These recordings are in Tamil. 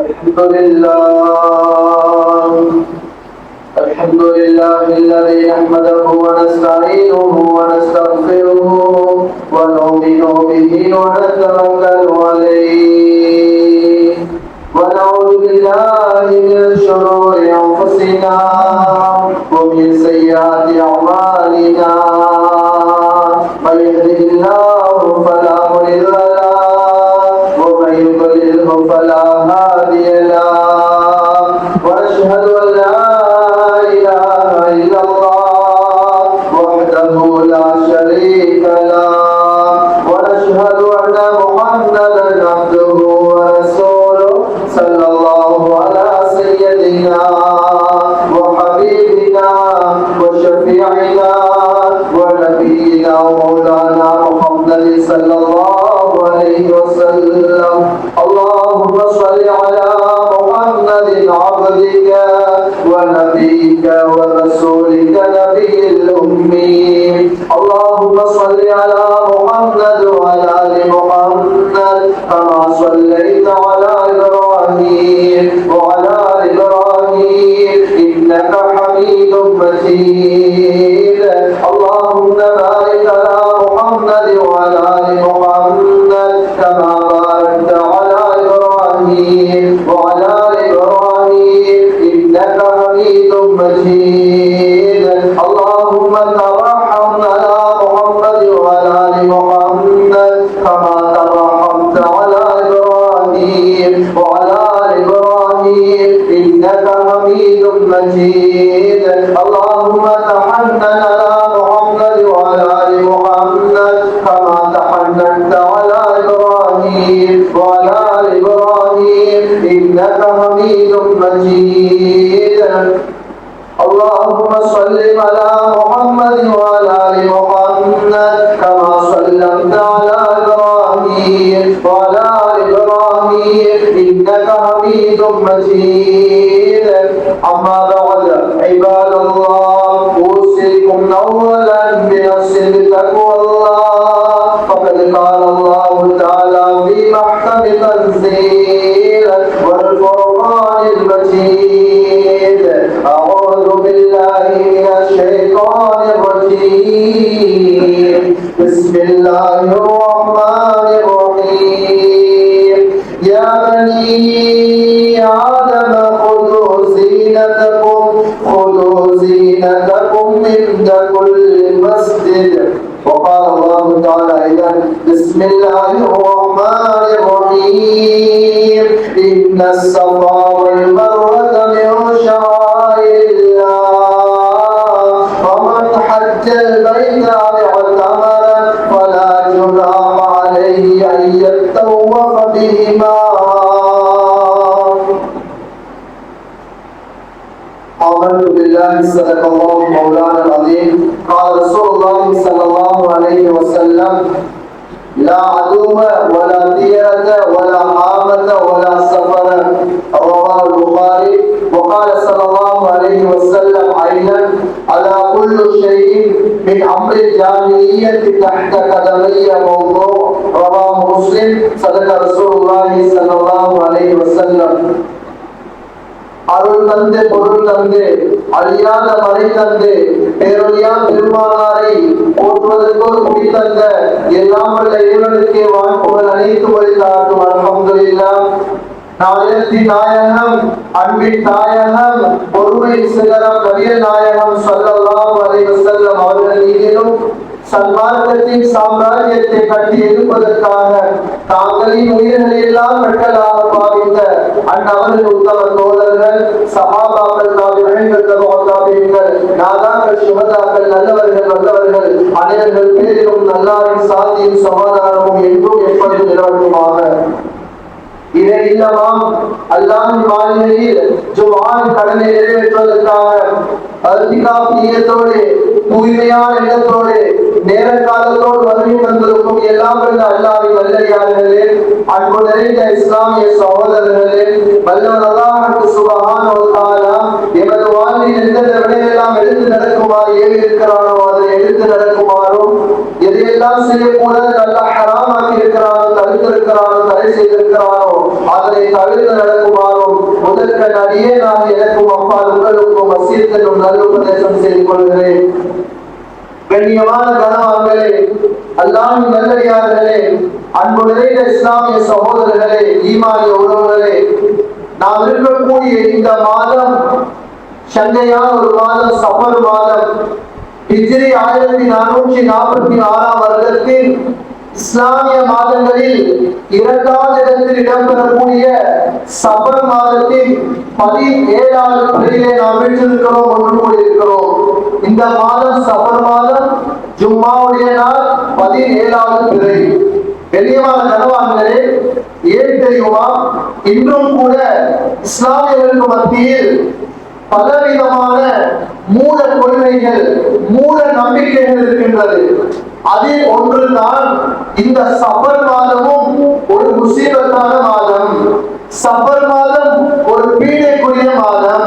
الحمد لله الذي نحمده ونستعينه ونستغفره ونؤمن به ونتوكل عليه ونعوذ بالله من شرور أنفسنا ومن سيئات أعمالنا من يهده الله فلا مضل له ومن يضلله فلا هادي له ونشهد أن لا إله إلا الله وحده لا شريك له ونشهد أن محمدا عبده ورسوله صلى الله على سيدنا وحبيبنا وشفيعنا ونبينا ومولانا محمد صلى الله عليه وسلم. اللهم صل على محمد عبدك ونبيك ورسولك نبي الأمي. اللهم صل على محمد وعلى آل محمد كما صليت على إبراهيم وعلى آل إبراهيم إنك حميد مجيد. اللهم بارك على محمد وعلى آل محمد كما باركت على إبراهيم وعلى آل إبراهيم إنك حميد مجيد. اللهم ترحم على محمد وعلى آل محمد كما ترحمت على إبراهيم وعلى آل إبراهيم إنك حميد مجيد. اللهم تحنن على محمد وعلى آل محمد كما تحننت على إبراهيم وعلى آل إبراهيم إنك حميد مجيد. اللهم صل على محمد وعلى آل محمد كما صليت على إبراهيم وعلى آل إبراهيم إنك حميد مجيد. أما بعد عباد الله أوصيكم أولا بنفسي بتقوى الله فقد قال الله تعالى في محكم تنزيل والفرقان المجيد. أعوذ بالله من الشيطان الرجيم. بسم الله الرحمن الرحيم. يا بني آدم خذوا زينتكم عند كل مسجد. وقال الله تعالى أيضا بسم الله الرحمن الرحيم. إن الصفا والمروة من شعائر الله ومن حج البيت أو اعتمر فلا جناح عليه أن يطوف بهما. آمنت بالله صدق الله مولانا العظيم. قال رسول الله صلى الله عليه وسلم لا عدو ولا ديرة ولا حامة ولا سفر. رواه البخاري. وقال صلى الله عليه وسلم أيضا على كل شيء من أمر الجاهلية تحت قدمي موضوع. رواه مسلم. صدق رسول الله صلى الله عليه وسلم. அருள் தந்து பொருள் தந்து அழியாத மறை தந்து பேரொழியான் பெருமானாரை போற்றுவதற்கோர் குடி தந்த எல்லாம் வல்ல இறைவனுக்கே வாழ்ப்புகள் அனைத்து வழிகாட்டும். அல்ஹம்துலில்லாஹ். நாயகத்தின் நாயகம் அன்பின் நாயகம் பொறுமை சிகரம் நபிகள் நாயகம் ஸல்லல்லாஹு அலைஹி வஸல்லம் அவர்கள் மீதிலும் சன்மார்க்கத்தின் சாம்ராஜ்யத்தை கட்டி எழுப்பதற்காக தாங்களின் உயிர்களை எல்லாம் கட்டளாக பாவித்த அந்நவர்கள் உத்தம தோழர்கள் சஹாபாக்கள் தாபிஈன்கள் தபூத்தாபிஈன்கள் நாதாக்கள் சுஹதாக்கள் நல்லவர்கள் வல்லவர்கள் அனைவர்கள் பேரிலும் நல்லாரின் சாந்தியும் சமாதானமும் என்றும் எப்பொழுதும் நிலவட்டுமாக. இதை இல்லமாம் அல்லாஹ்வின் மாளிகையில் ஜும்ஆவின் கடனை நிறைவேற்றுவதற்காக அர்த்திகாஃப் நியத்தோடு தூய்மையான எண்ணத்தோடு நேர காலத்தோடு வருகை தந்திருக்கும் எல்லாம் வல்ல அல்லாஹ்வின் நல்லடியார்களே, அன்பு நிறைந்த இஸ்லாமிய சகோதரர்களே, வல்லவர் அல்லாஹ் சுப்ஹானஹு வ தஆலா எமது வாழ்வில் எந்தெந்த விடயெல்லாம் எடுத்து நடக்குமாறு ஏவி இருக்கிறானோ அதை எடுத்து நடக்குமாறும், எதையெல்லாம் செய்யக்கூடாது அல்லாஹ் ஹராமாக்கி இருக்கிறானோ, தடுத்திருக்கிறானோ, தடை செய்திருக்கிறானோ அதனை தவிர்த்து நடக்குமாறும் கண் அடியே நான் எனக்கும் அப்பால் உங்களுக்கும் வசியத்திலும் நல்ல உபதேசம் செய்து கொள்கிறேன். கண்ணியமான கணவான்களே, அல்லாஹ்வின் நல்லடியார்களே, அன்பு நிறைந்த இஸ்லாமிய சகோதரர்களே, ஈமானிய உறவுகளே, நாம் இருக்கக்கூடிய இந்த மாதம் சங்கையான ஒரு மாதம், சஃபர் மாதம், ஹிஜ்ரி 1446 வருடத்தில் இஸ்லாமிய மாதங்களில் 2வது இடத்தில் இடம்பெறக்கூடிய சஃபர் மாதத்தின் 17வது பிறையிலே நாம் வீற்றிருக்கிறோம், ஒன்று கூடியிருக்கிறோம். இந்த மாதம் சஃபர் மாதம், ஜும்மாவுடைய நாள் 17வது பிறை. கண்ணியமான கணவான்களே, ஏன் தெரியுமா? இன்றும் கூட இஸ்லாமியர்களுக்கு மத்தியில் பலவிதமான மூட கொள்கைகள், மூட நம்பிக்கைகள் இருக்கின்றது. அதில் ஒன்றுதான் இந்த சஃபர் மாதமும் ஒரு முசீபத்தான மாதம். சஃபர் மாதம் ஒரு பீடைக்குரிய மாதம்.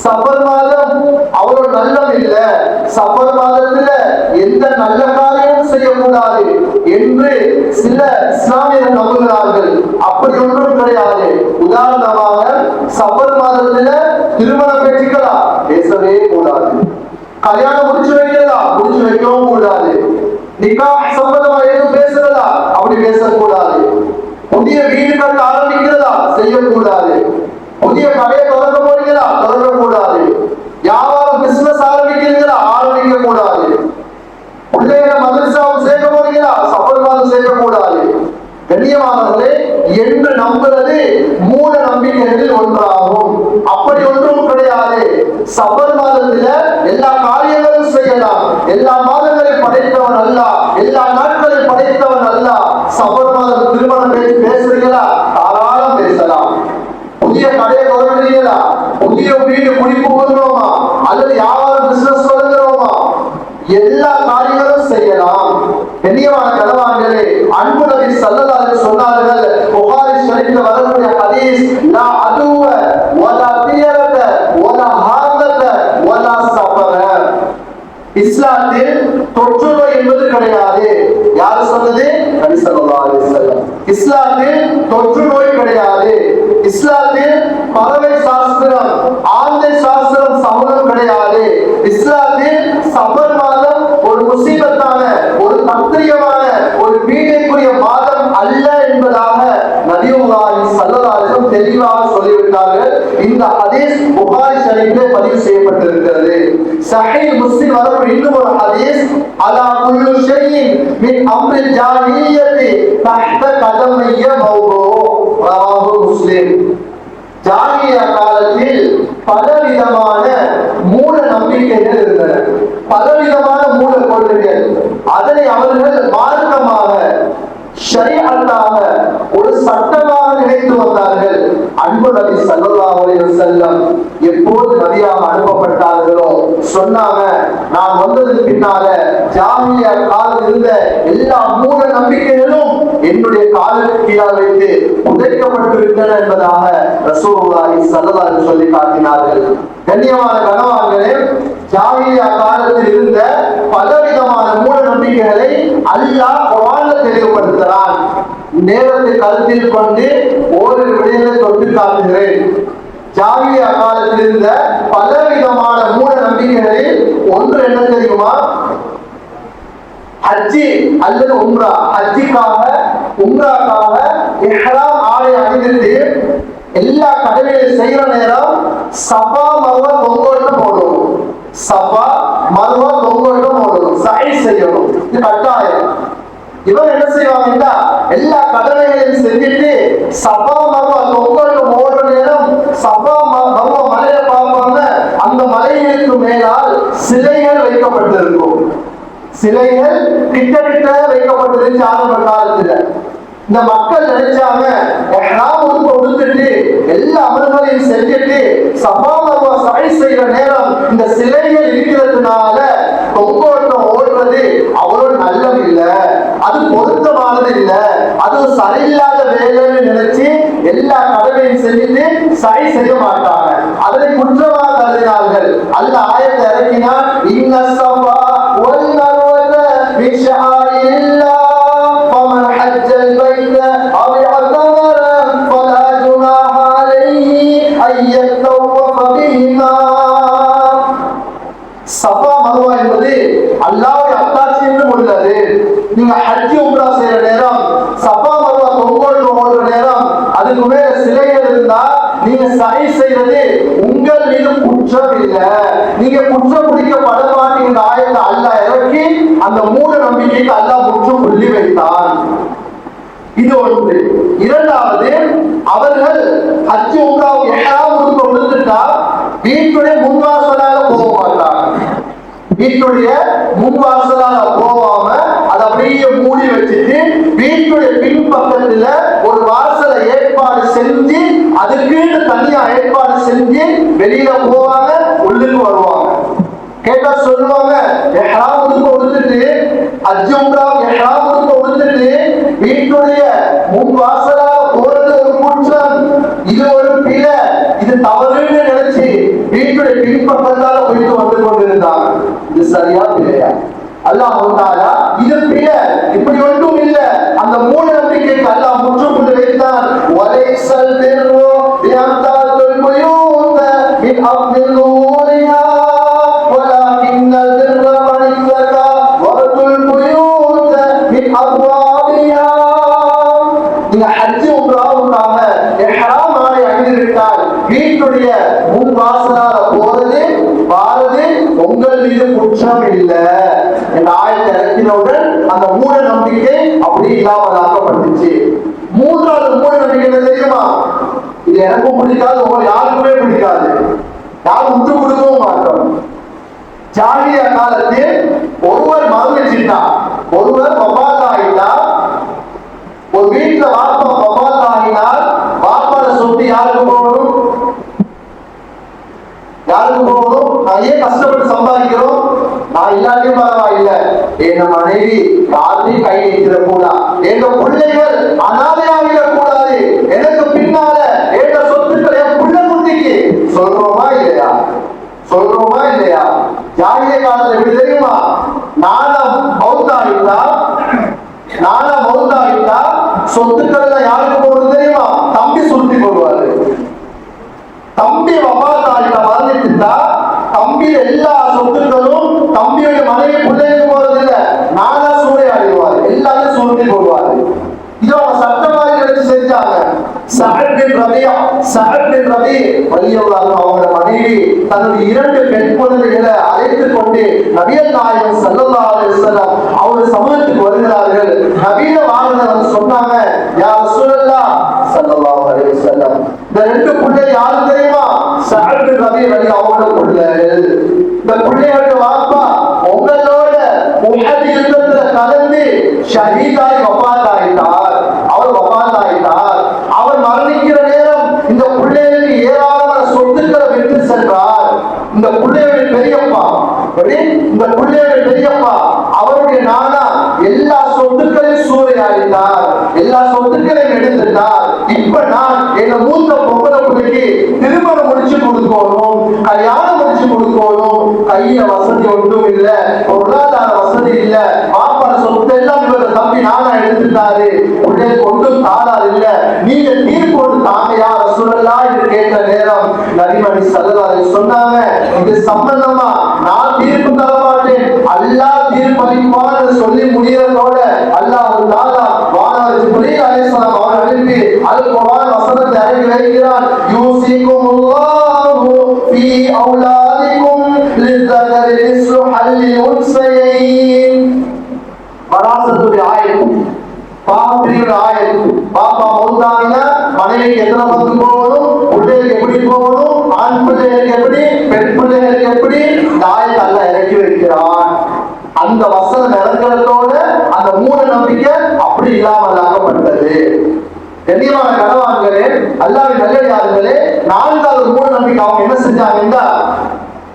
சஃபர் மாதம் அவ்வளவு நல்லம் இல்லை. சஃபர் மாதத்துல எந்த நல்ல காரியமும் செய்யக்கூடாது என்று சில இஸ்லாமியர்கள் நம்புகிறார்கள். அப்படி ஒன்றும் கிடையாது. உதாரணமாக சஃபர் மாதத்துல திருமண பேச்சுக்களா பேசவே கூடாது. கல்யாணம் முடிச்சு வைக்கிறதா முடிச்சு வைக்கவும் கூடாது. நிக்காஹ் சம்பந்தமா எதுவும் பேசுறதா அப்படி பேசக்கூடாது. புதிய வீடு கட்ட ஆரம்பிக்கிறதா செய்யக்கூடாது. புதிய கடையை தொடங்க போறீங்களா தொடங்க கூடாது. வியாபாரம் பிசினஸ் ஆரம்பிக்கிறீங்களா ஆரம்பிக்க கூடாது. பிள்ளைகளை மதரசாவும் சேர்க்க போறீங்களா சஃபர் மாதம் சேர்க்க கூடாது. கண்ணியமானவர்களே, என்று நம்புறது மூட நம்பிக்கைகளில் ஒன்றாகும். அப்படி ஒன்றும் கிடையாது. சஃபர் மாதத்துல எல்லா காரியங்களும் செய்யலாம். எல்லா மாதங்களையும் படைத்தவன் அல்லாஹ், எல்லா நாட்களையும் படைத்தவன் அல்லாஹ். சஃபர் மாதம் திருமணம் பேசுறீங்களா தாராளம் பேசலாம். புதிய கடையை தொடங்குறீங்களா, புதிய வீடு குடிப்பு போகிறோமா, அல்லது வியாபாரம் பிசினஸ் தொடங்குறோமா, எல்லா காரியங்களும் செய்யலாம். கண்ணியமான கணவான்களே, அன்பு நபி ஸல்லல்லாஹு அலைஹி சொன்னார்கள், புகாரி ஷரீஃப்ல வரக்கூடிய ஹதீஸ், லா அதுவ வலா தியரத வலா ஹாதத வலா சஃபர. இஸ்லாத்தில் தொற்று நோய் என்பது கிடையாது. யாரு சொன்னது? நபி ஸல்லல்லாஹு அலைஹி வஸல்லம். இஸ்லாத்தில் தொற்று நோய் கிடையாது. இஸ்லாத்தில் பறவை சாஸ்திரம், ஆந்தை சாஸ்திரம் சமூகம் கிடையாது. இஸ்லாத்தில் சஃபர் மாதம் ஒரு முசீபத்தான, ஒரு தத்ரீயமான, ஒரு பீடைக்குரிய மாதம் அல்ல என்பதாக நபியுல்லாஹி ஸல்லல்லாஹு அலைஹி வஸல்லம் தெளிவாக சொல்லிவிட்டார்கள். இந்த ஹதீஸ் புகாரி ஷரீஃபிலே பதிவு செய்யப்பட்டிருக்கிறது. சஹீஹ் முஸ்லிம் வரக்கூடிய இன்னும் ஒரு ஹதீஸ், அலா குல்லு ஷைஇன் மின் அம்ரில் ஜாஹிலியத்தி தஹ்த கதமைய மௌது, ரவாஹு முஸ்லிம். ஜாஹிலியா காலத்தில் பலவிதமான மூட நம்பிக்கைகள் இருந்தன, பலவிதமான மூட கொள்கைகள். அதனை அவர்கள் மார்க்கமாக, ஷரீஅத்தாக, ஒரு சட்டமாக நினைத்து வந்தார்கள். அன்பு நபி ஸல்லல்லாஹு அலைஹி வஸல்லம் எப்போது நபியாக அனுப்பப்பட்டார்களோ சொன்னாங்க, நான் வந்ததுக்கு பின்னால ஜாஹிலியா காலத்தில் இருந்த எல்லா மூட நம்பிக்கைகளும் என்னுடைய காலுக்கு கீழாக வைத்து புதைக்கப்பட்டிருக்கின்றன என்பதாக ரசூலுல்லாஹி ஸல்லல்லாஹு அலைஹி சொல்லி காட்டினார்கள். கண்ணியமான கணவான்களே, ஜாஹிலியா காலத்தில் இருந்த பலவிதமான மூட நம்பிக்கைகளை அல்லாஹ் குர்ஆன்ல தெளிவுபடுத்துகிறான். நேரத்தை கருத்தில் கொண்டு ஓரிரு விடயங்களை தொட்டு காட்டுகிறேன். ஜாஹிலியா காலத்தில் இருந்த பலவிதமான மூட நம்பிக்கைகளில் ஒன்று என்ன தெரியுமா? ஹஜ்ஜி அல்லது உம்ரா. ஹஜ்ஜிக்காக உம்ராக்காக இஹ்ராம் ஆடை அணிந்துட்டு எல்லா கடமைகளையும் செய்யற நேரம் சஃபா மர்வா தொங்கோட்டம் போடணும். சஃபா மர்வா தொங்கோட்டம் போடணும், சை செய்யணும். இது கட்டாயம். இவன் என்ன செய்வாங்கன்னா எல்லா கடமைகளையும் செஞ்சுட்டு சஃபா மர்வா தொங்கோட்டம் ஓடுற நேரம் சஃபா மர்வா மலையை பார்ப்பாங்க. அந்த மலைகளுக்கு மேலால் சிலைகள் வைக்கப்பட்டிருக்கும். சிலைகள் கிட்ட வைக்கப்பட்டிருந்துச்சு ஆரம்ப காலத்துல. இந்த மக்கள் நினைச்சாங்க, கொடுத்துட்டு எல்லா அமல்களையும் செஞ்சுட்டு சஃபா மர்வா சை செய்யற நேரம் இந்த சிலைகள் இருக்கிறதுனால தொங்கோட்டம் ஓடுறது அவ்வளவு நல்லது இல்லை, அது பொருத்தமானது இல்லை, அது சரியில்லாத வேலைன்னு நினைச்சு எல்லா கடமையும் செஞ்சுட்டு சை செய்ய மாட்டாங்க. அதனை குற்றமாக கருதினார்கள். அல்லாஹ் ஆயத்தை இறக்கினார், இன்ன ஸஃபா வல் மர்வத மின் ஷஆயிரில்லாஹ் ஃபமன் ஹஜ்ஜல் பைத அவ் இஅ்தமர ஃபலா ஜுனாஹ அலைஹி அய்யத்தவஃப பிஹிமா. சஃபா மர்வா என்பது அல்லாஹ்வுடைய அத்தாட்சி என்று உள்ளது. நீங்க ஹஜ் உம்ரா செய்யற நேரம் சஃபா மர்வா தொங்கோடு ஓடுற நேரம் அதுக்கு மேல சிலைகள் இருந்தா நீங்க சரி செய்யறது உங்கள் மீது குற்றம் இல்லை, நீங்க குற்றம் பிடிக்கப்பட மாட்டீங்க. ஆயத்தை அல்லாஹ் இறக்கி அந்த மூட நம்பிக்கைக்கு அல்லாஹ் முற்றுப்புள்ளி வைத்தான். இது ஒன்று. இரண்டாவது, அவர்கள் ஹஜ் உம்ரா இஹ்ராம் உடுத்துட்டா வீட்டுடைய முன்வாசலாக போக மாட்டாங்க. வீட்டுடைய முன்வாசலாக போகாம அதை அப்படியே மூடி வச்சுட்டு வீட்டுடைய பின்பக்கத்துல ஒரு வாசலை ஏற்பாடு செஞ்சு அதுக்கு தனியா ஏற்பாடு செஞ்சு வெளியில போவாங்க, உள்ளுக்கு வருவாங்க. கேட்டா சொல்லுவாங்க, இஹ்ராம் உடுத்துட்டு ஹஜ் உம்ரா இஹ்ராம் உடுத்துட்டு வீட்டுடைய முன் வாசலாக போறது ஒரு குற்றம், இது ஒரு பிழை, இது தவறுன்னு நினைச்சு வீட்டுடைய பின்பக்கத்தால போயிட்டு வந்து கொண்டிருந்தாங்க. இது சரியா பிழையா? அல்லாஹ் தஆலா இது பிழை, இப்படி ஒன்றும் இல்ல, அந்த மூட நம்பிக்கைக்கு அல்லாஹ் முற்றுப்புள்ளி வைத்தான். வலைஸல் பிர்ரு பிஅன்தால் புயூத மின் அஃதில்லூரிஹா வலாகின்னல் பிர்ர மனித்தகா வர்துல் புயூத மின் அப்வாபிஹா. நீங்க ஹஜ் உம்ராவுக்காக இஹ்ராம் ஆடை அணிந்துவிட்டால் வீட்டுடைய முன் வாசலால போறது வாரது உங்கள் மீது குற்றம் இல்லை என்ற ஆயத்தை இறக்கினவுடன் அந்த மூட நம்பிக்கை அப்படி இல்லாமல் ஆக்கப்பட்டுச்சு. மூன்றாவது மூட நம்பிக்கை என்ன தெரியுமா? இது எனக்கும் பிடிக்காது, உங்களுக்கு யாருக்குமே பிடிக்காது, யாரும் விட்டு கொடுக்கவும் மாட்டோம். ஜாலிய காலத்தில் ஒருவர் மரணிச்சிட்டா, ஒருவர் வஃபாத் ஆயிட்டா, ஒரு வீட்டுல வாப்பா வஃபாத் ஆகினால் வாப்பாட சொத்து யாருக்கு போகணும்? யாருக்கு போகணும்? நான் ஏன் கஷ்டப்பட்டு சம்பாதிக்கிறோம்? நான் இல்லாட்டியும் பரவாயில்ல, என் மனைவி யாரையும் கை நீக்கிற கூடாது, எங்க பிள்ளைகள் அனாதையாகிடக் கூடாது, எனக்கு பின்னால எங்க சொத்துக்கள் என் பிள்ளை குட்டிக்கு சொல்றோமா இல்லையா? சொல்றோமா இல்லையா? ஜாகிய காலத்துல எப்படி தெரியுமா? நானா மௌத்தாயிட்டா சொத்துக்கள் யாருக்கு போறது தெரியுமா? தம்பி சுருட்டி போடுவாரு. தம்பி வஃபாத் ஆயிட்டா மறந்துட்டா தம்பி எல்லா சொத்துக்களும் தம்பியுடைய மனைவி பிள்ளைக்கு போறது இல்ல, நானா சூறையாடிடுவாரு, எல்லாரும் சுருட்டி போடுவாரு. இது அவங்க சட்டவாதி எடுத்து செஞ்சாங்க. சஅத் பின் ரபீ ரலியல்லாஹு அவங்களோட மனைவி தன்னுடைய 2 பெண் குழந்தைகளை அழைத்துக் கொண்டு நபிகள் நாயகம் ஸல்லல்லாஹு அலைஹி வஸல்லம் அவருடைய சமூகத்துக்கு வருகிறார்கள். நபிய வாகனம் வந்து சொன்னாங்க, யா ரசூலல்லாஹ் ஸல்லல்லாஹு அலைஹி வஸல்லம், இந்த 2 பிள்ளை யாரு தெரியுமா? சஅத் பின் ரபீ அவங்களோட பிள்ளைகள். இந்த பிள்ளைகளுடைய வாப்பா உங்களோட உஹத் யுத்தத்துல கலந்து ஷஹீதாய் வஃபாத் ஆயிட்டார். அவர் மரணிக்கிற நேரம் இந்த பிள்ளைகளுக்கு ஏராளமான சொத்துக்களை விட்டு சென்றார். இந்த பிள்ளைகளுடைய பெரியப்பா அவருடைய நானா எல்லா சொத்துக்களையும் சூறையாடினார், எல்லா சொத்துக்களையும் எடுத்துட்டார். இப்ப நான் எங்க மூத்த பொம்பளை பிள்ளைக்கு திருமணம் முடிச்சு கொடுக்கணும், கல்யாணம் முடிச்சு கொடுக்கணும், கையில வசதி ஒன்றும் இல்ல, பொருளாதார வசதி இல்ல, மாப்பாட சொத்து எல்லாம் இவர தம்பி நானா எடுத்துட்டாரு, உடனே கொண்டும் தாரார் இல்ல, நீங்க தீர்ப்பு ஒன்று தாங்க யா ரசூலல்லாஹ் என்று கேட்ட நேரம் நபிமணி ஸல்லல்லாஹு அலைஹி சொன்னாங்க, இது சம்பந்தமா நான் தீர்ப்பு தர மாட்டேன், அல்லாஹ் தீர்ப்பளிப்பான் என்று சொல்லி முடியறதோட அல்லாஹ் தஆலா வானவர் ஜிப்ரீல் அலைஹிஸ்ஸலாம் அவரை அனுப்பி அல் குர்ஆன் வசனத்தை இறக்கி வைக்கிறான். யூசிகுமுல்லாஹு ஃபீ அவுலாதிக்கும் லிஸ்ஸகரி மிஸ்லு ஹல்லில் உன்ஸயைன். வராசத்துடைய ஆயத், பாப்பிரியோட ஆயத். பாப்பா மௌத்தானா மனைவிக்கு எத்தனை பங்கு போகணும், பிள்ளைகளுக்கு எப்படி போகணும், ஆண் பிள்ளைகளுக்கு எப்படி, பெண் பிள்ளைகளுக்கு எப்படி, இந்த ஆயத்தை அல்லாஹ் இறக்கி வைக்கிறான். அந்த வசனம் இறங்குறதோட அந்த மூட நம்பிக்கை அப்படி இல்லாமல் ஆக்கப்பட்டது. கண்ணியமான கணவான்களே, அல்லாஹ்வின் நல்லடியார்களே, 4வது மூட நம்பிக்கை அவங்க என்ன செஞ்சாங்கன்னா,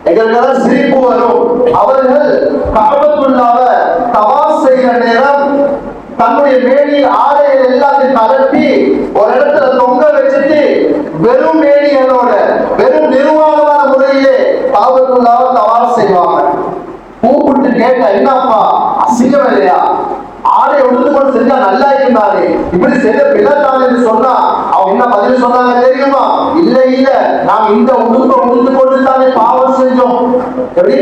எங்களுக்கெல்லாம் சிரிப்பு வரும். அவர்கள் கஅபத்துல்லாஹ்வை தவாஃப் செய்கிற நேரம் தன்னுடைய மேனியில் ஆடைகள் எல்லாத்தையும் கலட்டி ஒரு இடத்துல தொங்க வச்சுட்டு வெறும் மேனிகளோட வெறும் நிர்வாகமான முறையிலே கஅபத்துல்லாஹ்வை தவாஃப் செய்வாங்க. கூப்பிட்டு கேட்ட, என்னப்பா அசிங்கம் இல்லையா? ஆடை உடுத்துக்கொண்டு செஞ்சா நல்லா இருந்தாரு, இப்படி செய்த பிள்ளைத்தானு சொன்னா அவங்க என்ன பதில் சொன்னாங்க தெரியுமா? இல்ல இந்த உடுப்பை உடுத்து கொண்டு தானே பாவம் செஞ்சோம். எப்படி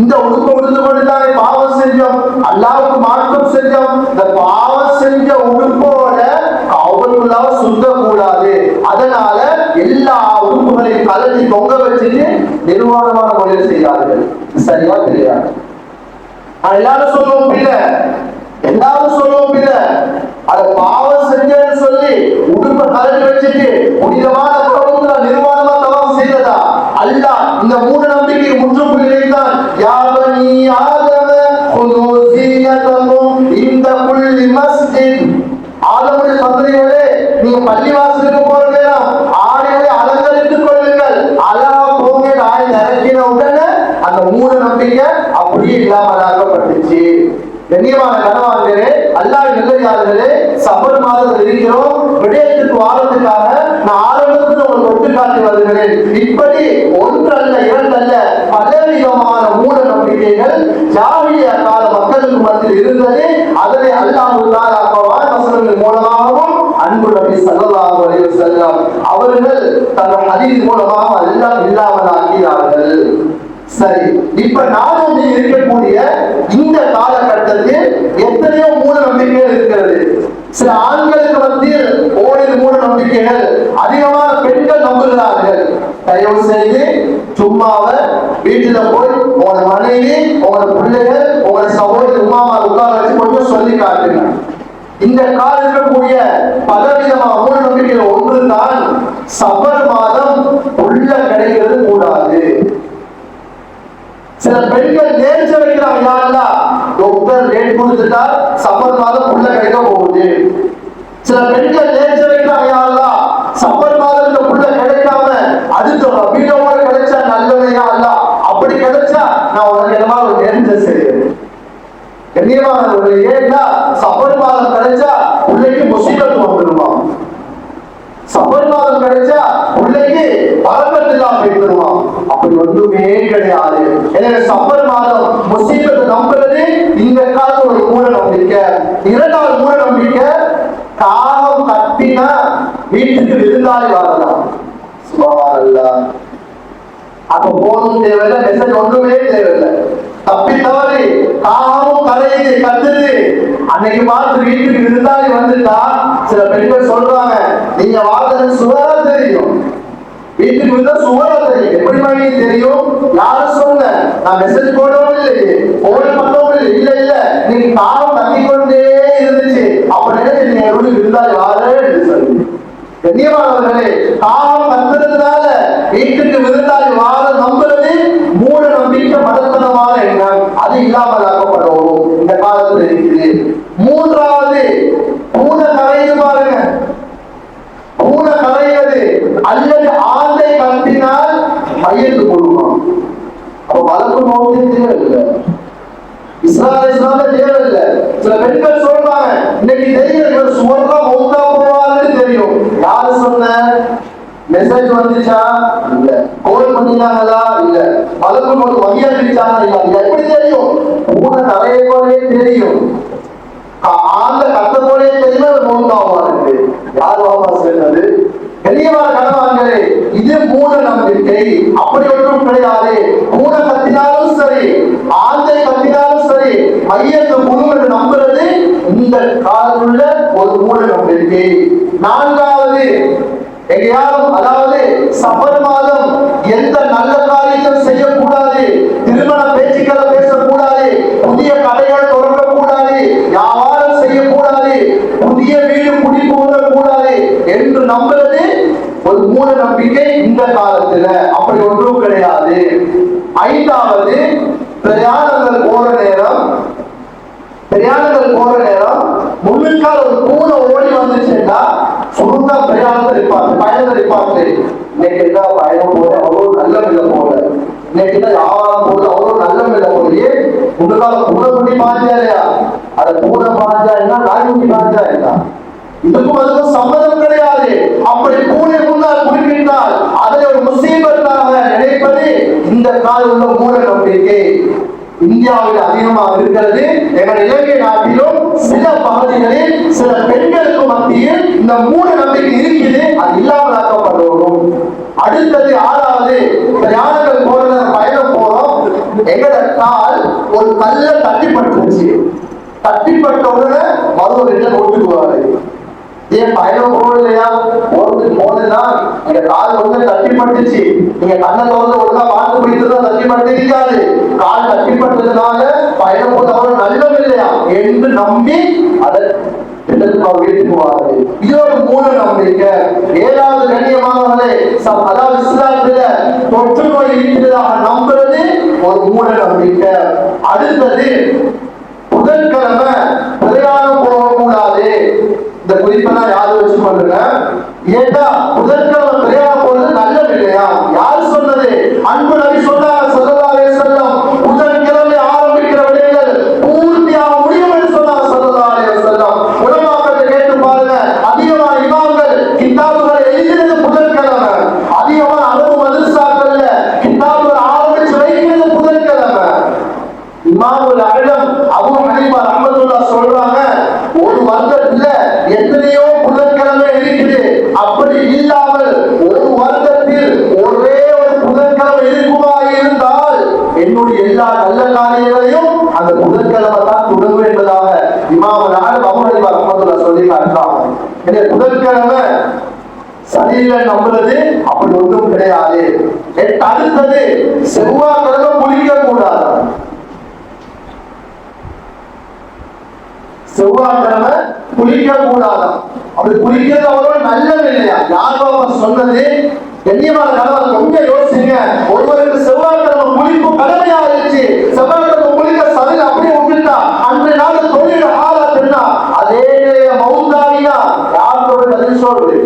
இந்த உடுப்பை உடுத்து கொண்டு தானே பாவம் செஞ்சோம், அல்லாஹ்வுக்கு மாற்றம் செஞ்சோம். இந்த பாவம் செஞ்ச உடுப்போட கௌபத்துல்லாஹ் சுத்த கூடாது. அதனால எல்லா உறுப்புகளையும் கலட்டி தொங்க வச்சுட்டு நிர்வாணமான முறையில் செய்தார்கள். சரியா தெரியாது. எல்லாரும் சொல்லுவோம் இல்ல, எல்லாரும் சொல்லுவோம் இல்ல, அத பாவம் செஞ்சேன்னு சொல்லி உடுப்பை கலட்டி வச்சுட்டு புனிதமான கௌபத்துல்லா நிர்வாணமா தவம் செய்ததா? அல்லாஹ் இந்த மூட நம்பிக்கை முற்றுப்புள்ளி வைத்தான். யா பனி ஆதம குது ஸீனதகும் இந்த குல்லி மஸ்ஜித். ஆதமுடைய சந்ததிகளே, நீங்க பள்ளிவாசலுக்கு போறீங்களா, ஆடைகளை அலங்கரித்துக் கொள்ளுங்கள். அலா போங்க ஆய் இறக்கின உடனே அந்த மூட நம்பிக்கை அப்படியே இல்லாமல் ஆக்கப்பட்டுச்சு. கண்ணியமான கனவான்களே, அல்லாஹ்வின் நல்லடியார்களே, சஃபர் மாதத்தில் இருக்கிறோம். விடயத்துக்கு வாரத்துக்காக நான் ஆரம்பத்தில் உங்களுக்கு ஒட்டு காட்டி வருகிறேன். இப்படி ஒன்றல்ல இரண்டல்ல பலவிதமான மூட நம்பிக்கைகள் ஜாஹிலிய கால மக்களுக்கு மத்தியில் இருந்தது. அதனை அல்லாஹ் வசனங்கள் மூலமாகவும் அன்பு நபி ஸல்லல்லாஹு அலைஹி வஸல்லம் அவர்கள் தங்கள் ஹதீஸ் மூலமாக எல்லாம் இல்லாமல் ஆக்கினார்கள். சரி, இப்ப நானும் இருக்கக்கூடிய இந்த காலகட்டத்தில் எத்தனையோ மூட நம்பிக்கைகள் இருக்கிறது. சில ஆண்களுக்கு மத்தியில் ஓரிரு மூட நம்பிக்கைகள், அதிகமான பெண்கள் நம்புகிறார்கள். தயவு செய்து சும்மாவை வீட்டுல போய் உங்களோட மனைவி, உங்களோட பிள்ளைகள், உங்களோட சகோதரி உமாமா உட்கார வச்சு கொஞ்சம் சொல்லி காட்டுங்க. இந்த கால இருக்கக்கூடிய பலவிதமான மூட நம்பிக்கைகள் ஒன்றுதான் சஃபர் மாதம் உள்ள கிடைக்கிறது கூடாது. சில பெண்கள் நேர்ச்ச வைக்கிறாங்க, யா அல்லாஹ் டாக்டர் ரேட் கொடுத்துட்டா சஃபர் மாதம் உள்ள கிடைக்க போகுது. சில பெண்கள் நேர்ச்ச வைக்கிறாங்க, யா அல்லாஹ் சஃபர் மாதம் இந்த உள்ள கிடைக்காம அடுத்த ரபீலோட கிடைச்சா நல்லது யா அல்லாஹ், அப்படி கிடைச்சா நான் உனக்கு என்னமா ஒரு நேர்ச்ச செய்யறேன். கண்ணியமானவர்களே, ஏன்னா சஃபர் மாதம் கிடைச்சா உள்ளேக்கு முசீபத் வந்துடுமா, சஃபர் மாதம் கிடைச்சா உள்ளேக்கு பரக்கத் இல்லாம போயிடுமா, அப்படி ஒன்றுமே கிடையாது. எனவே சஃபர் மாதம் முசீபத்தை நம்புறது இந்த காலத்துல ஒரு மூட நம்பிக்கை. இரண்டாவது மூட நம்பிக்கை, காகம் கத்தினா வீட்டுக்கு விருந்தாளி வரலாம். சுப்ஹானல்லாஹ். அப்ப போனும் தேவையில்லை, மெசேஜ் ஒன்றுமே தேவையில்லை. தப்பி தவறி காகமும் கரையுது கத்துது, அன்னைக்கு பார்த்து வீட்டுக்கு விருந்தாளி வந்துட்டா சில பெண்கள் சொல்றாங்க, நீங்க வாதன சுவரா தெரியும், வீட்டுக்கு விருந்தா சுவரா தெரியும். எப்படி மாதிரி தெரியும்? யாரும் சொன்ன, நான் மெசேஜ் போடவும் இல்லையே, போன் பண்ணவும் இல்லை. இல்ல இல்ல, நீங்க காகம் கத்திக்கொண்டே இருந்துச்சு, அப்ப நினைச்சு நீங்க எப்படி விருந்தாளி வாரேன்னு சொல்லி. கண்ணியமானவர்களே, காகம் கத்துறதுனால வீட்டுக்கு விருந்தாளி வார நம்புறது மூட நம்பிக்கை, மதத்தனமான எண்ணம். அது இல்லாமல் ஆக்கப்படவும் இந்த காலத்தில் இருக்குது. மூன்றாவது, பூனை கரையுது பாருங்க. பூனை கரையுது அல்லது ஆந்தை கத்தினால் மையத்து போடுவான். அப்ப வளர்ப்பு நோக்கி தேவையில்லை, இஸ்லாமிய தேவையில்லை. சில பெண்கள் சொல்றாங்க, இன்னைக்கு தெரியும் சுவர்ணா மௌத்தா போவாருன்னு தெரியும். யாரு சொன்ன? மெசேஜ் வந்துச்சா? இல்ல. கோல் பண்ணினாங்களா? இல்ல. வளர்ப்பு நோக்கி வகையா இருந்துச்சானா? இல்ல. எப்படி தெரியும்? பூனை கரையை போலே தெரியும், ஆந்த கத்த போலே தெரியும் மௌத்தாவா இருக்கு. யார் வாபா சேர்ந்தது? கண்ணியமான கணவான்களே, இது மூட நம்பிக்கை. அப்படி ஒன்றும் கிடையாது. பூனை கத்தினாலும் சரி, ஆந்தை கத்தினாலும் சரி, மையத்து குழு என்று நம்புறது இந்த காலத்துள்ள ஒரு மூட நம்பிக்கை. நான்காவது, எங்கேயாலும் அதாவது சஃபர் மாதம் எந்த நல்ல காரியத்தையும் செய்யக்கூடாது, திருமண பேச்சுக்களை பேசக்கூடாது, புதிய கடைகள் தொடங்கக்கூடாது, வியாபாரம் செய்யக்கூடாது, புதிய வீடு குடிபோகக்கூடாது என்று நம்புறது ஒரு மூட நம்பிக்கை இந்த காலத்துல. அப்படி ஒன்றும் கிடையாது. ஐந்தாவது, பிரயாணங்கள் போற நேரம் முன்னுக்கால ஒரு பூனை ஓடி வந்துச்சுன்னா சுருந்தா பிரயாணத்தை இருப்பாங்க, பயணத்தை இருப்பாங்க. இன்னைக்கு என்ன பயணம் போல அவ்வளவு நல்ல மில்ல போல, இன்னைக்கு என்ன வியாபாரம் போல அவ்வளவு நல்ல மில்ல போலயே. முன்னுக்கால பூனை குட்டி பாஞ்சா இல்லையா, அத பூனை பாஞ்சா என்ன, நாய் குட்டி பாஞ்சா என்ன, இதுக்கும் அதுக்கும் சம்மதம் கிடையாது. அப்படி பூனை முன்னால் குறிப்பிட்டால் அதை ஒரு முசீபத்தாக நினைப்பது இந்த கால உள்ள மூட நம்பிக்கை. இந்தியாவில் அதிகமாக இருக்கிறது. எங்கள் இலங்கை நாட்டிலும் சில பகுதிகளில் சில பெண்களுக்கு மத்தியில் இந்த மூட நம்பிக்கை இருக்குது. அது இல்லாமல் ஆக்கப்படணும். அடுத்தது ஆறாவது நல்ல தட்டிப்பட்டுருச்சு. தட்டிப்பட்ட உடனே மருத்துவர் ரிட்டர்ன் ஓட்டுக்குவாரு. ஏன் பயணம் போகணும் இல்லையா? ஓரத்துக்கு போனதுன்னா நீங்க கால் வந்து தட்டிப்பட்டுச்சு, நீங்க கண்ணை திறந்து ஒழுங்கா பார்த்து பிடித்ததான் தட்டிப்பட்டு இருக்காது. கால் தட்டிப்பட்டதுனால பயணம் போது அவ்வளவு நல்லம் இல்லையா என்று நம்பி அதை வீட்டுக்கு வாரு. இது ஒரு மூட நம்பிக்கை. ஏழாவது கண்ணியமானவர்களே, அதாவது இஸ்லாத்துல தொற்று நோய் இருக்கிறதாக நம்புறது ஒரு மூட நம்பிக்கை. அடுத்தது புதன்கிழமை பிரயாணம் போகக்கூடாது. இந்த குறிப்பெல்லாம் யாரு வச்சு பண்ணுங்க. ஏட்டா புதன்கிழமை பிரயாணம் போறது நல்லது இல்லையா? யாரு சொன்னது? அன்பு நபி சொன்னார் ஸல்லல்லாஹு அலைஹி வஸல்லம், புதன்கிழமை ஆரம்பிக்கிற விடயங்கள் பூர்த்தியாக முடியும் என்று சொன்னார் ஸல்லல்லாஹு அலைஹி வஸல்லம். உலமாக்களை கேட்டு பாருங்க, அதிகமான இமாம்கள் கிதாபுகளை எழுதினது புதன்கிழமை. அதிகமான அளவு மதரசாக்கள்ல கிதாபுகள் ஆரம்பிச்சு வைக்கிறது புதன்கிழமை. இமாமுல் அஅலம் அபூ ஹனீஃபா ரஹ்மத்துல்லாஹ் சொல்றாங்க, ஒரு வருடத்துல எத்தனையோ புதன்கிழமை இருக்குது. அப்படி இல்லாமல் ஒரு வருடத்தில் ஒரே ஒரு புதன்கிழமை இருக்குமா இருந்தால் என்னுடைய எல்லா நல்ல காரியங்களையும் அந்த புதன்கிழமை தான் தொடங்கும் என்பதாக இமாமுல் அஅலம் அபூ ஹனீஃபா ரஹ்மத்துல்லாஹ் சொல்லி காட்டுறாங்க. எனவே புதன்கிழமை சனியில நம்புறது அப்படி ஒன்றும் கிடையாது. அடுத்தது செவ்வாய்க்கிழமை குளிக்க கூடாது. செவ்வாய்க்கிழமை குளிக்க கூடாது. அப்படி குளிக்கிறது அவ்வளவு நல்லது இல்லையா? யார் சொன்னது? கண்ணியமான கணவர் கொஞ்சம் யோசிங்க. ஒருவருக்கு செவ்வாய்க்கிழமை குளிப்பு கடமையா இருந்துச்சு, செவ்வாய்க்கிழமை குளிக்க சமையல் அப்படியே விட்டுட்டா அன்றைய நாள் தொழில் ஆளாத்துனா அதே மௌத்தாவினா யாரோட பதில் சொல்றது?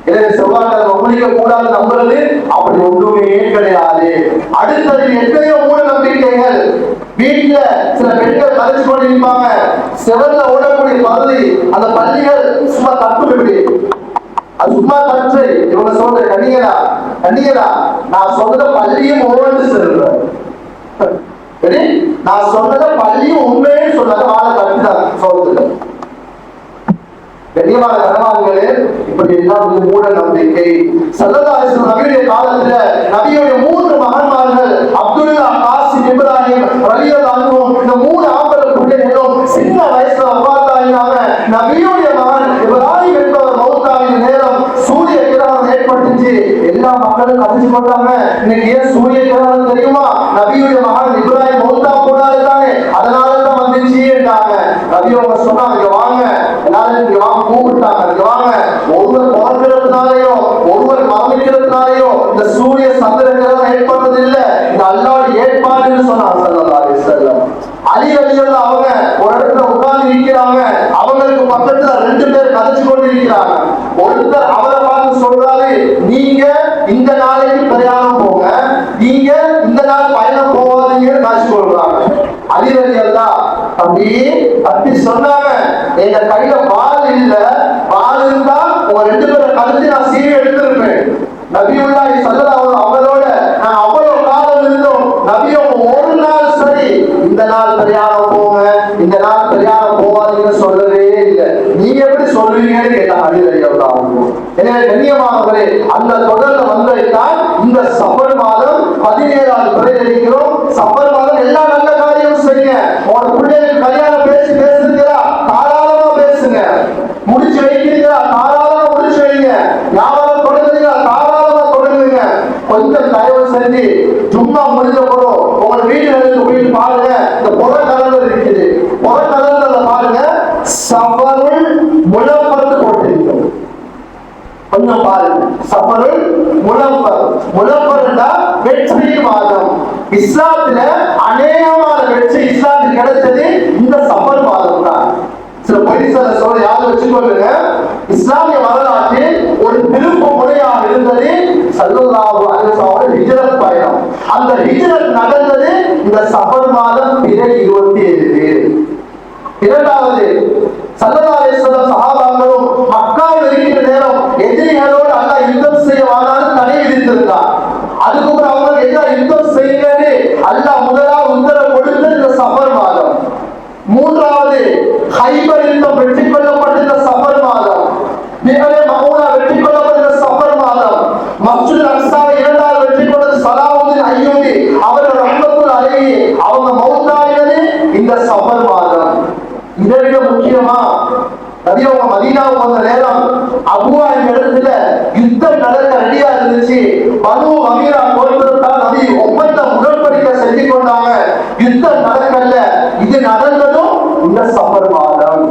எனவே செவ்வாய்க்கிழமை குளிக்க கூடாது நம்புறது அப்படி ஒன்றுமே கிடையாது. அடுத்தது எத்தனையோ மூட நம்பிக்கைகள். வீட்டுல சில பெண்கள் கலைச்சு கொண்டு இருப்பாங்க, செவல்ல ஓடக்கூடிய பகுதி அந்த பள்ளிகள் சும்மா தப்பு, அது சும்மா தற்று. இவங்க சொல்ற கண்ணிகளா கண்ணிகளா நான் சொன்னத பள்ளியும் ஓடு சொல்றேன், நான் சொன்னத பள்ளியும் உண்மையே சொன்னத வாழ தட்டுதான் சொல்றது. கண்ணியமான கனவான்களே, இப்படி எல்லாம் மூட நம்பிக்கை. ஸல்லல்லாஹு அலைஹி வஸல்லம் நபியுடைய காலத்துல நபியுடைய 3 மகன்மார்கள் அப்துல்லா, காசிம், இப்ராஹிம் ரலியல்லாஹு அன்ஹும், இந்த 3 ஆண்கள் பிள்ளைகளும் சின்ன வயசுல வஃபாத்தாயினாங்க. நபியுடைய மகன் இப்ராஹிம் என்பவர் மௌத்தாவின் நேரம் சூரிய கிரகணம் ஏற்பட்டுச்சு. எல்லா மக்களும் கதிச்சு கொண்டாங்க. இன்னைக்கு ஏன் சூரிய கிரகணம் தெரியுமா? நபியுடைய மகன் இப்ராஹிம் மௌத்தா போனாரு தானே, அதனாலதான் வந்துச்சு என்றாங்க. நபி அவங்க சொன்னாங்க, இங்க வாங்க, எல்லாரும் இங்க வாங்க கூப்பிட்டாங்க, இங்க வாங்க. ஒருவர் பிறக்கிறதுனாலயோ ஒருவர் மரணிக்கிறதுனாலயோ இந்த சூரிய சந்திர கிரகணம் ஏற்படுறது இல்ல, இந்த அல்லாஹ்வுடைய ஏற்பாடுன்னு சொன்னாங்க ஸல்லல்லாஹு அலைஹி வஸல்லம். அலி ரலியல்லாஹு அவங்க ஒரு இடத்துல உட்கார்ந்து இருக்கிறாங்க. அவங்களுக்கு பக்கத்துல 2 பேர் கதைச்சு கொண்டு இருக்கிறாங்க. ஒருத்தர் அவரை பார்த்து சொல்றாரு, நீங்க இந்த நாளைக்கு பிரயாணம் போங்க, நீங்க இந்த நாள் பயணம் போவாதீங்கன்னு காசு சொல்றாங்க. அலி ரலியல்லாஹு அப்படி சொன்னாங்க, எங்க கையில பால் இல்ல, பால் இருந்தா உங்க 2 பேரை கழுத்தி நான் சீவி எடுத்திருப்பேன். நபியுல்லாஹி ஸல்லல்லாஹு அவரோட நான் அவ்வளவு காலம் இருந்தோம். நபியும் ஒரு நாள் சரி இந்த நாள் பிரயாணம் போங்க, இந்த நாள் பிரயாணம் போவாதீங்கன்னு சொல்லவே இல்லை. நீங்க எப்படி சொல்றீங்கன்னு கேட்டாங்க அலி ரலியல்லாஹு. எனவே கண்ணியமானவர்களே, அந்த தொடர்ல வந்ததைத்தான் இந்த சஃபர் மாதம் 17வது பிறை இருக்கிறோம். சஃபர் மாதம் எல்லா நல்ல காரியமும் செய்யுங்க. உங்க பிள்ளைகளுக்கு கல்யாணம் பேசுறீங்களா, தாராளமா பேசுங்க. முடிச்சு வைக்கிறீங்களா, தாராளமா முடிச்சு வைங்க. வியாபாரம் தொடங்குறீங்களா, தாராளமா தொடங்குங்க. கொஞ்சம் தயவு செஞ்சு சும்மா முடிஞ்ச போறோம் உங்க வீடுகளுக்கு போயிட்டு பாருங்க, இந்த புற கலந்தர் இருக்குது, புற கலந்தர்ல பாருங்க சஃபருல் முலப்பத்து போட்டிருக்கோம். கொஞ்சம் பாருங்க, சஃபருல் முலப்பர். முலப்பர்னா வெற்றி மாதம். இஸ்லாத்துல அநேகமான வெற்றி இஸ்லாத்துக்கு கிடைச்சது இந்த சஃபர் மாதம் தான். சில பரிசல சொல்ல யாரும் வச்சுக்கொள்ளுங்க, இஸ்லாமிய வரலாற்றில் ஒரு திருப்பு முறையாக இருந்தது ஸல்லல்லாஹு அலைஹி வஸல்லம் ஹிஜ்ரத் பயணம். அந்த ஹிஜ்ரத் நடந்தது இந்த சஃபர் மாதம் பிறை 27. இரண்டாவது, ஸல்லல்லாஹு அலைஹி வஸல்லம் சஹாபாக்களும் மக்காவில் இருக்கிற நேரம் எதிரிகளோடு அல்லாஹ் யுத்தம் செய்ய வானான்னு தடை விதித்திருந்தார். அதுக்கப்புறம் அவங்க எதிராக யுத்தம் செய்யுங்கன்னு அல்லாஹ் முதலாவது உத்தரவு கொடுத்தது இந்த சஃபர் மாதம். மூன்றாவது, ஹைபர் யுத்தம் வெற்றி கொள்ளப்பட்ட இந்த சஃபர் மாதம். பிறகு மௌனா வெற்றி கொள்ளப்பட்ட இந்த சஃபர் மாதம். மஸ்ஜித் அக்ஸாவை 2வது வெற்றி கொண்டது சலாவுதீன் அய்யூபி அவர்கள் ரஹ்மத்துல்லாஹி அலைஹி அவங்க மௌத்தாயினது பனு அமீரா கோல்கத்தான் நபி ஒப்பந்தம் உடன்படிக்கை செஞ்சு கொண்டாங்க. யுத்தம் நடக்கல. இது நடந்ததும் இந்த சஃபர் மாதம்.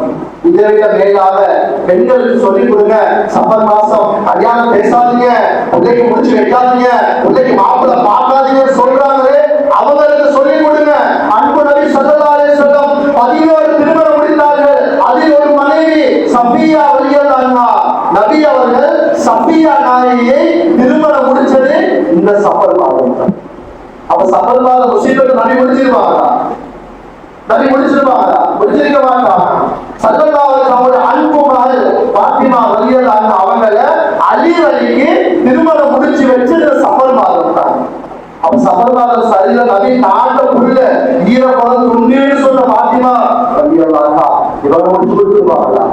இதை விட மேலாக பெண்களுக்கு சொல்லிக் கொடுங்க. சஃபர் மாசம் கல்யாணம் பேசாதீங்க, பிள்ளைக்கு முடிச்சு வைக்காதீங்க, பிள்ளைக்கு மாப்பிள்ளை பார்க்காதீங்க சொல்றாங்களே, அவங்களுக்கு சொல்லிக் கொடுங்க. அன்பு நபி ஸல்லல்லாஹு அலைஹி வஸல்லம் 11 திருமணம் முடித்தார்கள். அதில் ஒரு மனைவி சஃபியா ரலியல்லாஹு அன்ஹா. நபி அவர்கள் சஃபியா நாயகியை திருமணம் முடிச்சது இந்த சஃபர் மாதம். அப்ப சஃபர் மாதம் முஸ்லிம்கள் நபி முடிச்சிருவாங்களா? நபி முடிச்சிருவாங்களா? முடிச்சிருக்க மாட்டாங்க. ஸல்லல்லாஹு அலைஹி வஸல்லம் அன்பு மகள் பாத்திமா ரலியல்லாஹு அன்ஹா அவங்கள அலி வலிக்கு திருமணம் முடிச்சு வச்சு இந்த சஃபர் மாதம் தான். அப்ப சஃபர் மாதம் சரியில்லை, நபி நாட்ட புள்ள ஈரப்பதம் துண்டின்னு சொன்ன பாத்திமா ரலியல்லாஹு அன்ஹா இவங்க முடிச்சு கொடுத்துருவாங்களா?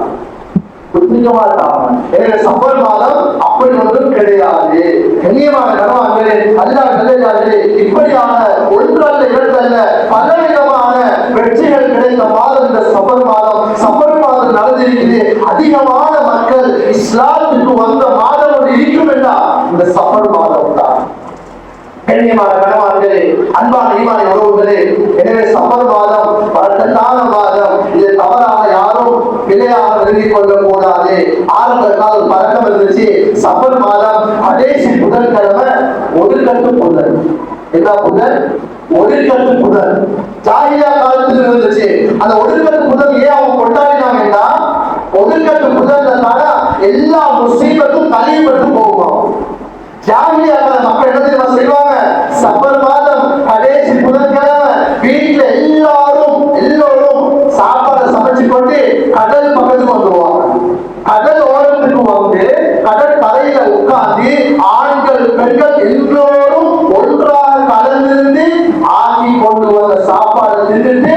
புரிஞ்சுக்க மாட்டாங்க. எனவே சஃபர் மாதம் அப்படி ஒன்றும் கிடையாது. கண்ணியமான கணவான்களே, அல்லாஹ் நல்லடியார்களே, இப்படியான ஒன்றல்ல இரண்டல்ல பலவிதமான வெற்றிகள் கிடைத்த மாதம் இந்த சஃபர் மாதம். சஃபர் மாதம் நடந்திருக்குது. அதிகமான மக்கள் இஸ்லாத்துக்கு வந்த மாதம் ஒன்று இருக்கும் என்றால் இந்த சஃபர் மாதம் தான். கண்ணியமான கணவான்களே, அன்பான ஈமான் உறவுகளே, எனவே சஃபர் மாதம் பரக்கத்தான மாதம். இதை தவறாக யாரும் பிழையாக எழுதிக் கொள்ள கூடாது. ஆரம்ப கால பழக்கம் இருந்துச்சு. சஃபர் மாதம் கடைசி புதன்கிழமை ஒடுக்கத்து புதன். என்ன புதன்? ஒடுக்கத்து புதன். ஜாஹிலியா காலத்தில் இருந்துச்சு. அந்த ஒடுக்கத்து புதன் ஏன் அவங்க கொண்டாடினாங்கன்னா, ஒடுக்கத்து புதன்னால எல்லா முஸ்லீம்களுக்கும் கழிவுபட்டு போகும். ஜாஹிலியா கால மக்கள் என்ன தெரியுமா செய்வாங்க? சஃபர் மாதம் கடைசி புதன்கிழமை வீட்டுல எல்லோரும் சாப்பாடு சமைச்சு கொண்டு கடல் பக்கத்துக்கு வந்துருவாங்க. கடல் ஓரத்துக்கு வந்து கடல் தரையில உட்கார்ந்து ஆண்கள் பெண்கள் எல்லோரும் ஒன்றாக கலந்திருந்து ஆக்கி கொண்டு வந்த சாப்பாடு தின்னுட்டு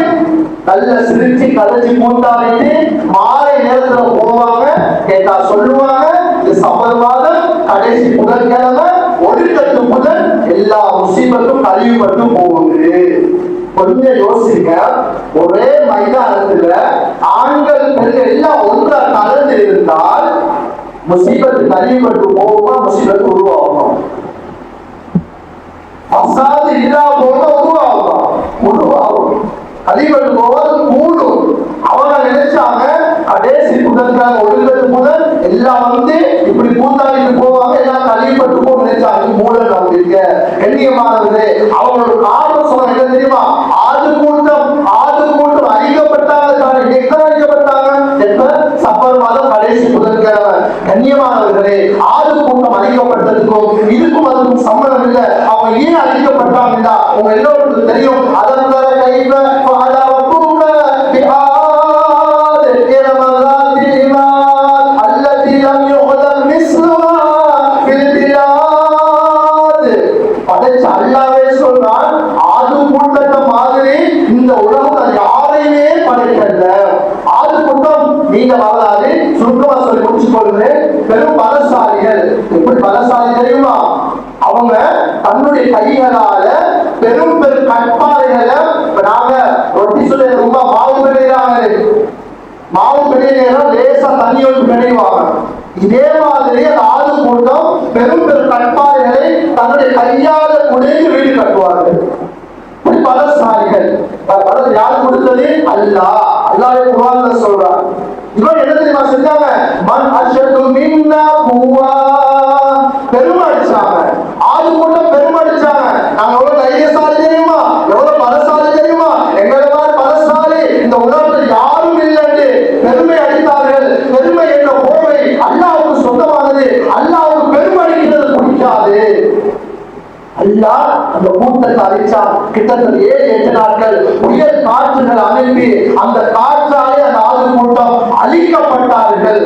நல்ல சிரிச்சு கலைச்சு கூட்டாடிட்டு மாலை நேரத்துல போவாங்க. கேட்டா சொல்லுவாங்க, இந்த சஃபர் மாதம் கடைசி புதன்கிழமை ஒடுக்கத்து புதன், எல்லா முசீபத்தும் கழிவுபட்டு போகுது. கொஞ்சம் யோசிங்க. ஒரே மைதானத்துல ஆண்கள் பெண்கள் எல்லாம் ஒன்றா கலந்து இருந்தால் முசீபத்து கழிவுபட்டு போகுமா? முசீபத்து உருவாகும். அசாது இல்லா போக உருவாகும். கழிவுபட்டு போவது கூடும். அவங்க நினைச்சாங்க கடைசி புதன்கிழமை ஒடுக்கத்து புதன் எல்லாம் வந்து இப்படி கூத்தாடிட்டு போவாங்க, எல்லாம் கழிவுபட்டு போக நினைச்சாங்க. மூலம் நம்பிக்க கண்ணியமானது. அவங்களோட காரணம் சொன்ன என்ன தெரியுமா? ஆது கூட்டம் அழிக்கப்பட்டாங்க. எப்ப? சஃபர் மாதம் கடைசி புதன்கிழமை. கண்ணியமானவர்களே, ஆது கூட்டம் அழிக்கப்பட்டதுக்கும் இதுக்கும் அதுக்கும் சம்பந்தம் இல்லை. அவங்க ஏன் அழிக்கப்பட்டாங்கன்னா உங்க எல்லோருக்கும் தெரியும். அதன் கைவ அல்லாவே சொன்னான், ஆது கூட்டத்தை மாதிரி இந்த உலகத்தை யாரையுமே படைக்கல. ஆது கூட்டம் நீங்க வரலாறு சுருக்கமா சொல்லி முடிச்சு கொள்கிறேன். பெரும் பலசாலிகள். எப்படி பலசாலி தெரியுமா? அவங்க தன்னுடைய கைகளால பெரும் பெரும் கற்பாறைகளை, நாங்க ரொட்டி சொல்லி ரொம்ப மாவு பிணைகிறாங்க, மாவு பிணையிறம் லேசா தண்ணி வந்து பிணைவாங்க. இதே மாதிரி அந்த ஆது கூட்டம் பெரும் பெரும் கற்பாறைகளை தன்னுடைய கையால குடைந்து வீடு கட்டுவார்கள். பலசாலிகள். யார் கொடுத்தது? அல்லாஹ். அல்லாஹ்வே குர்ஆன்ல சொல்றார். இவன் என்ன தெரியுமா செஞ்சாங்க? மன் அஷது மின்னா குவா. பெருமடிச்சாங்க. ஆது கூட்டம் பெருமடிச்சாங்க. நாங்க எவ்வளவு தைரியசாலி தெரியுமா? எவ்வளவு பலசாலி தெரியுமா? எங்களை மாதிரி பலசாலி இந்த உலகத்தில் யாரும் இல்லைன்னு பெருமை அடித்தார்கள். பெருமை என்ற போவை அல்லாஹ்வுக்கு சொந்தமானது. அல்லாஹ்வுக்கு பெருமை அடிக்கிறது பிடிக்காது. அல்லாஹ் அந்த கூட்டத்தை அழிச்சான். கிட்டத்தட்ட 7-8 நாட்கள் புயல் காற்றுகள் அனுப்பி அந்த காற்றாலே அந்த ஆது கூட்டம் அழிக்கப்பட்டார்கள்.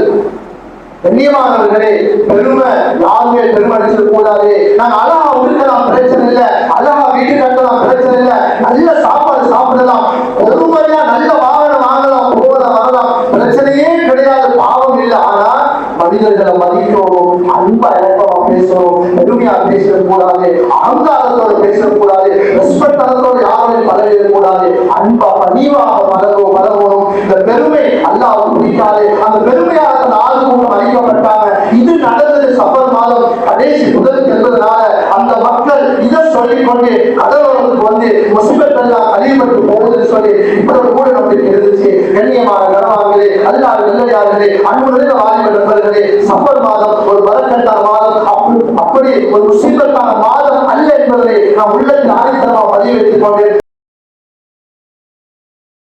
கண்ணியமானவர்களே, பெருமை யாருமே பெருமை அடிச்சிட கூடாது. நாங்க அழகா உடுக்கலாம், பிரச்சனை இல்லை. அழகா வீடு கட்டலாம், பிரச்சனை இல்லை. நல்ல சாப்பாடு சாப்பிடலாம், பொறுமையா நல்ல வாகனம் வாங்கலாம், போகலாம் வரலாம், பிரச்சனையே கிடையாது, பாவம் இல்லை. ஆனா மனிதர்களை மதிக்கணும், அன்பா இலக்கமா பேசணும், பெருமையா பேசக்கூடாது, அகங்காரத்தோட பேசக்கூடாது, ரெஸ்பெக்டோட யாரையும் பழகிடக்கூடாது, அன்பா பணிவாக பழகணும். இந்த பெருமை அல்லாஹ்வுக்கு பிடிக்காது. அந்த பெருமையாக அந்த ஆது கூட்டம் அழிக்கப்பட்டாங்க. இது நடந்தது சஃபர் மாதம் கடைசி புதன் என்பதனால வர்றவர்களுக்கு வந்து முசிபத் எல்லாம் அழிபட்டு போகுதுன்னு சொல்லி இப்படி ஒரு மூட நம்பிக்கை இருந்துச்சு. கண்ணியமான கனவாங்களே, அல்லாஹ் நல்லடியார்களே, அன்பு நிறைந்த வாலிப நண்பர்களே, சஃபர் மாதம் ஒரு பரக்கத்தான மாதம், அப்படி ஒரு முசிபத்தான மாதம் அல்ல என்பதை நாம் உள்ளத்தில் ஆணித்தரமாக பதிவு வைத்துக் கொண்டு